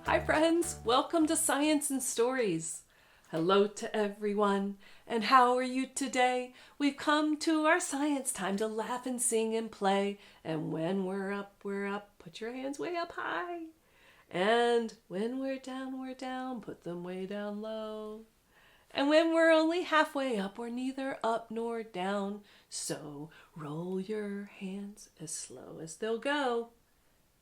Hi friends, welcome to Science and Stories. Hello to everyone, and how are you today? We've come to our science time to laugh and sing and play. And when we're up, put your hands way up high. And when we're down, put them way down low. And when we're only halfway up, we're neither up nor down. So roll your hands as slow as they'll go.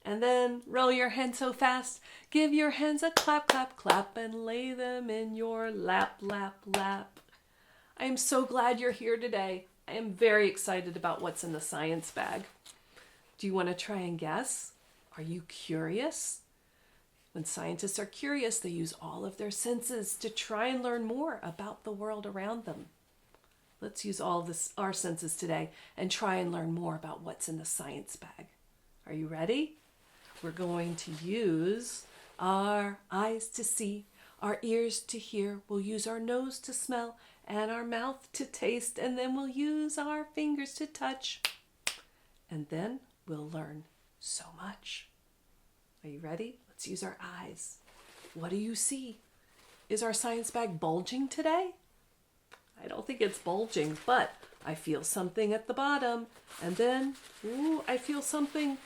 And then roll your hands so fast, give your hands a clap, clap, clap, and lay them in your lap, lap, lap. I am so glad you're here today. I am very excited about what's in the science bag. Do you want to try and guess? Are you curious? When scientists are curious, they use all of their senses to try and learn more about the world around them. Let's use all of our senses today and try and learn more about what's in the science bag. Are you ready? We're going to use our eyes to see, our ears to hear. We'll use our nose to smell and our mouth to taste. And then we'll use our fingers to touch. And then we'll learn so much. Are you ready? Let's use our eyes. What do you see? Is our science bag bulging today? I don't think it's bulging, but I feel something at the bottom. And then, I feel something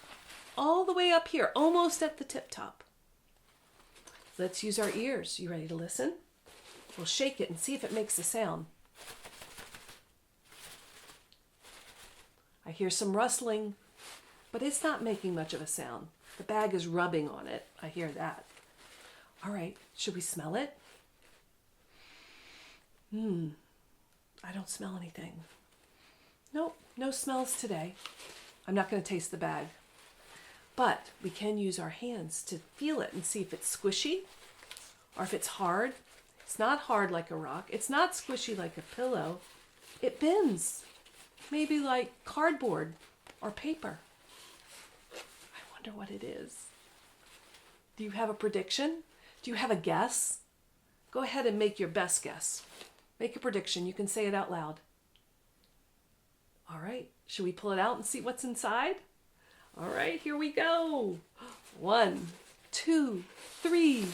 all the way up here, almost at the tip top. Let's use our ears. You ready to listen? We'll shake it and see if it makes a sound. I hear some rustling, but it's not making much of a sound. The bag is rubbing on it. I hear that. All right, should we smell it? I don't smell anything. Nope, no smells today. I'm not going to taste the bag. But we can use our hands to feel it and see if it's squishy or if it's hard. It's not hard like a rock. It's not squishy like a pillow. It bends, maybe like cardboard or paper. I wonder what it is. Do you have a prediction? Do you have a guess? Go ahead and make your best guess. Make a prediction. You can say it out loud. All right, should we pull it out and see what's inside? All right, here we go. 1, 2, 3.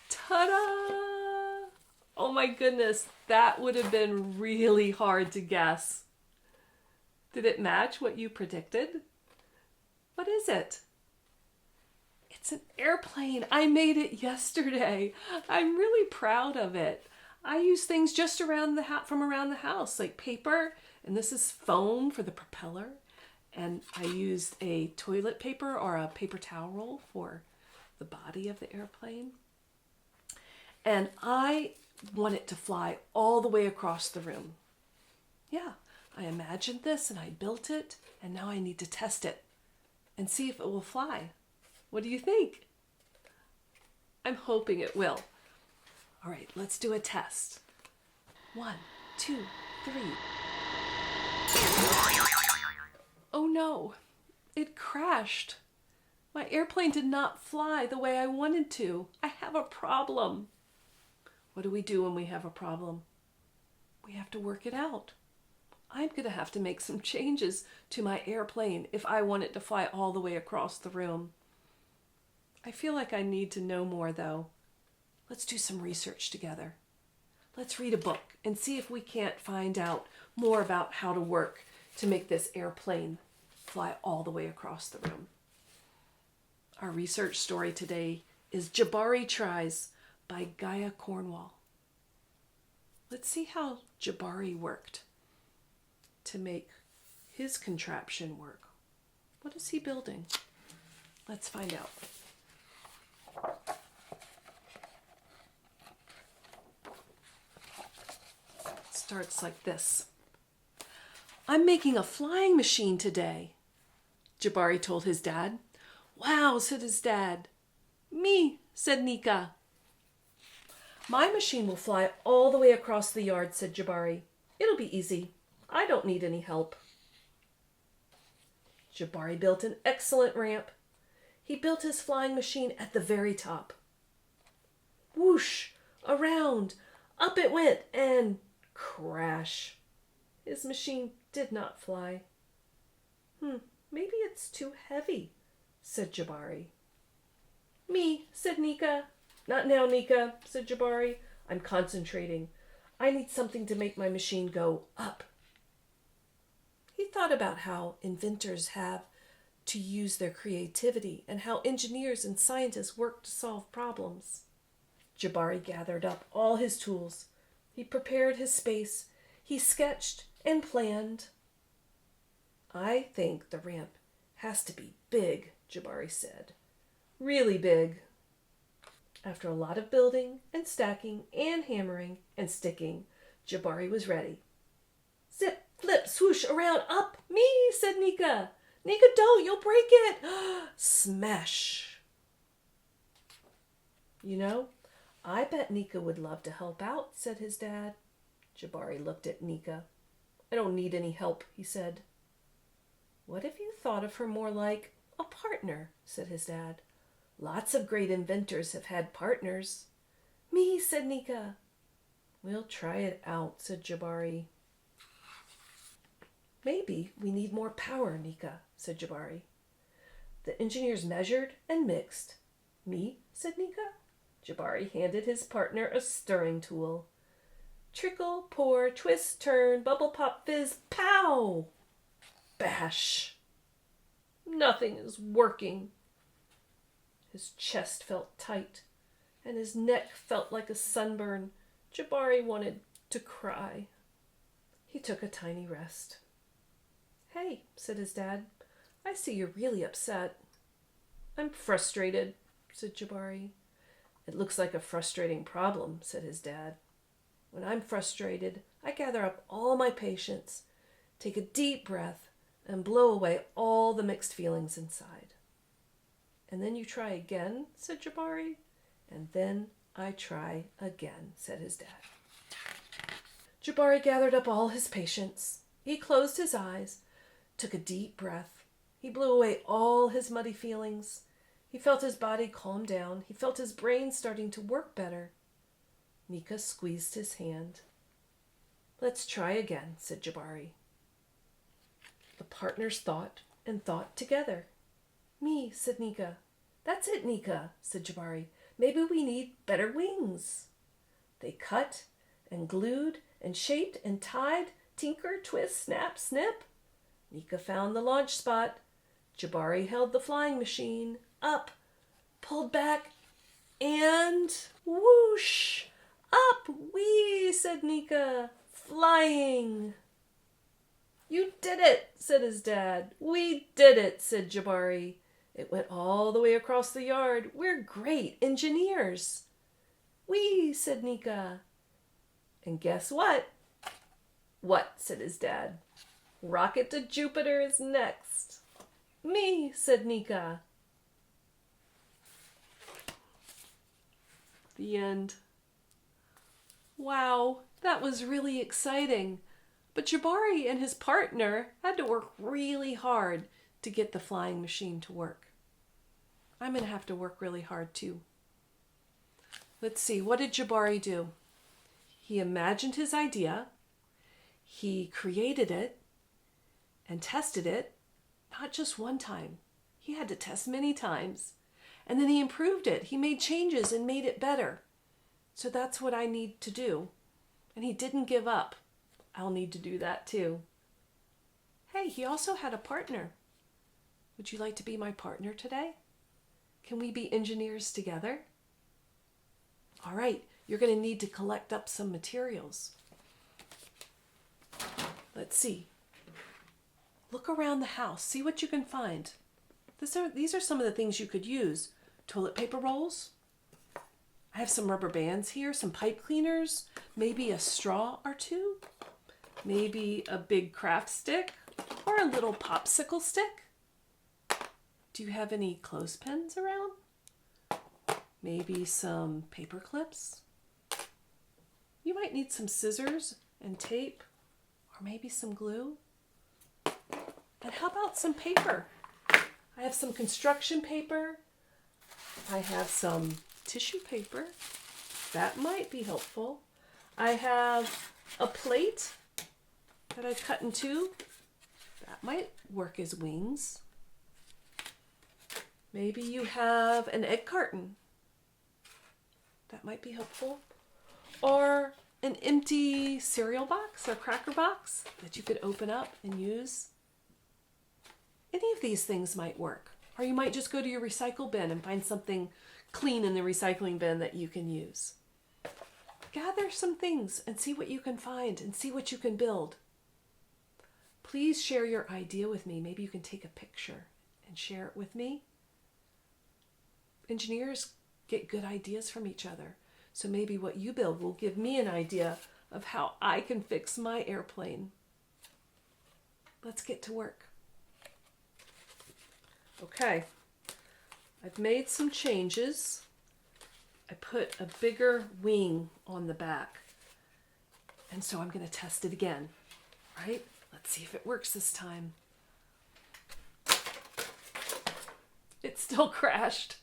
Ta-da! Oh my goodness, that would have been really hard to guess. Did it match what you predicted? What is it? It's an airplane. I made it yesterday. I'm really proud of it. I use things just from around the house, like paper, and this is foam for the propeller. And I used a toilet paper or a paper towel roll for the body of the airplane. And I want it to fly all the way across the room. Yeah, I imagined this and I built it, and now I need to test it and see if it will fly. What do you think? I'm hoping it will. All right, let's do a test. 1, 2, 3. Oh no, it crashed. My airplane did not fly the way I wanted to. I have a problem. What do we do when we have a problem? We have to work it out. I'm going to have to make some changes to my airplane if I want it to fly all the way across the room. I feel like I need to know more though. Let's do some research together. Let's read a book and see if we can't find out more about how to work to make this airplane fly all the way across the room. Our research story today is Jabari Tries by Gaia, Cornwall. Let's see how Jabari worked to make his contraption work. What is he building? Let's find out. It starts like this. I'm making a flying machine today, Jabari told his dad. Wow, said his dad. Me, said Nika. My machine will fly all the way across the yard, said Jabari. It'll be easy. I don't need any help. Jabari built an excellent ramp. He built his flying machine at the very top. Whoosh, around, up it went, and crash. His machine did not fly. Maybe it's too heavy, said Jabari. Me, said Nika. Not now, Nika, said Jabari. I'm concentrating. I need something to make my machine go up. He thought about how inventors have to use their creativity and how engineers and scientists work to solve problems. Jabari gathered up all his tools. He prepared his space. He sketched and planned. I think the ramp has to be big, Jabari said. Really big. After a lot of building and stacking and hammering and sticking, Jabari was ready. Zip, flip, swoosh, around, up. Me, said Nika. Nika, don't, you'll break it. Smash. You know, I bet Nika would love to help out, said his dad. Jabari looked at Nika. I don't need any help, he said. What if you thought of her more like a partner, said his dad. Lots of great inventors have had partners. Me, said Nika. We'll try it out, said Jabari. Maybe we need more power, Nika, said Jabari. The engineers measured and mixed. Me, said Nika. Jabari handed his partner a stirring tool. Trickle, pour, twist, turn, bubble, pop, fizz, pow! Bash! Nothing is working. His chest felt tight, and his neck felt like a sunburn. Jabari wanted to cry. He took a tiny rest. Hey, said his dad, I see you're really upset. I'm frustrated, said Jabari. It looks like a frustrating problem, said his dad. When I'm frustrated, I gather up all my patience, take a deep breath, and blow away all the mixed feelings inside. And then you try again, said Jabari. And then I try again, said his dad. Jabari gathered up all his patience. He closed his eyes, took a deep breath. He blew away all his muddy feelings. He felt his body calm down. He felt his brain starting to work better. Nika squeezed his hand. Let's try again, said Jabari. The partners thought and thought together. Me, said Nika. That's it, Nika, said Jabari. Maybe we need better wings. They cut and glued and shaped and tied, tinker, twist, snap, snip. Nika found the launch spot. Jabari held the flying machine up, pulled back, and whoosh! Up, wee, said Nika, flying. You did it, said his dad. We did it, said Jabari. It went all the way across the yard. We're great engineers. Wee, said Nika. And guess what? What, said his dad. Rocket to Jupiter is next. Me, said Nika. The end. Wow, that was really exciting. But Jabari and his partner had to work really hard to get the flying machine to work. I'm going to have to work really hard too. Let's see, what did Jabari do? He imagined his idea, he created it, and tested it, not just one time. He had to test many times. And then he improved it. He made changes and made it better. So that's what I need to do. And he didn't give up. I'll need to do that too. Hey, he also had a partner. Would you like to be my partner today? Can we be engineers together? All right, you're going to need to collect up some materials. Let's see. Look around the house. See what you can find. These are some of the things you could use. Toilet paper rolls. I have some rubber bands here, some pipe cleaners, maybe a straw or two, maybe a big craft stick or a little popsicle stick. Do you have any clothespins around? Maybe some paper clips. You might need some scissors and tape or maybe some glue. And how about some paper? I have some construction paper. I have some tissue paper. That might be helpful. I have a plate that I cut in two. That might work as wings. Maybe you have an egg carton. That might be helpful. Or an empty cereal box or cracker box that you could open up and use. Any of these things might work. Or you might just go to your recycle bin and find something clean in the recycling bin that you can use. Gather some things and see what you can find and see what you can build. Please share your idea with me. Maybe you can take a picture and share it with me. Engineers get good ideas from each other. So maybe what you build will give me an idea of how I can fix my airplane. Let's get to work. Okay, I've made some changes. I put a bigger wing on the back. And so I'm going to test it again, right? Let's see if it works this time. It still crashed.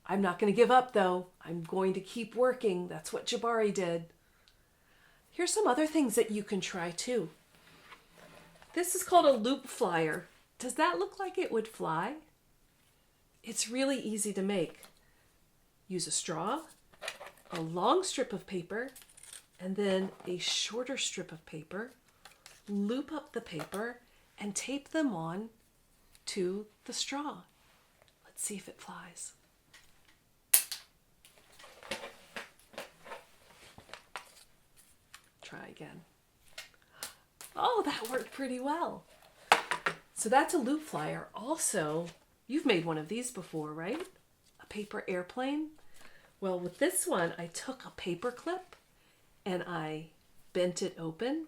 I'm not going to give up though. I'm going to keep working. That's what Jabari did. Here's some other things that you can try too. This is called a loop flyer. Does that look like it would fly? It's really easy to make. Use a straw, a long strip of paper, and then a shorter strip of paper. Loop up the paper and tape them on to the straw. Let's see if it flies. Try again. Oh, that worked pretty well. So that's a loop flyer. Also, you've made one of these before, right? A paper airplane. Well, with this one, I took a paper clip and I bent it open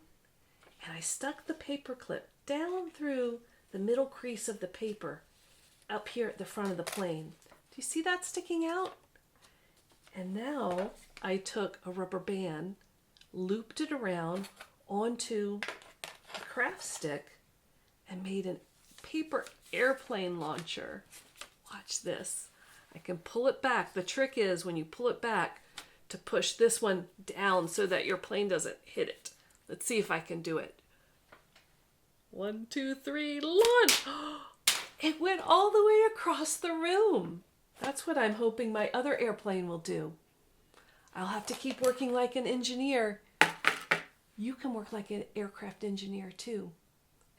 and I stuck the paper clip down through the middle crease of the paper up here at the front of the plane. Do you see that sticking out? And now I took a rubber band, looped it around onto a craft stick and made a paper airplane launcher. Watch this. I can pull it back. The trick is when you pull it back to push this one down so that your plane doesn't hit it. Let's see if I can do it. 1, 2, 3, launch! It went all the way across the room. That's what I'm hoping my other airplane will do. I'll have to keep working like an engineer. You can work like an aircraft engineer too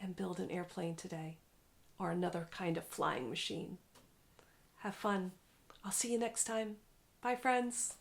and build an airplane today or another kind of flying machine. Have fun. I'll see you next time. Bye, friends.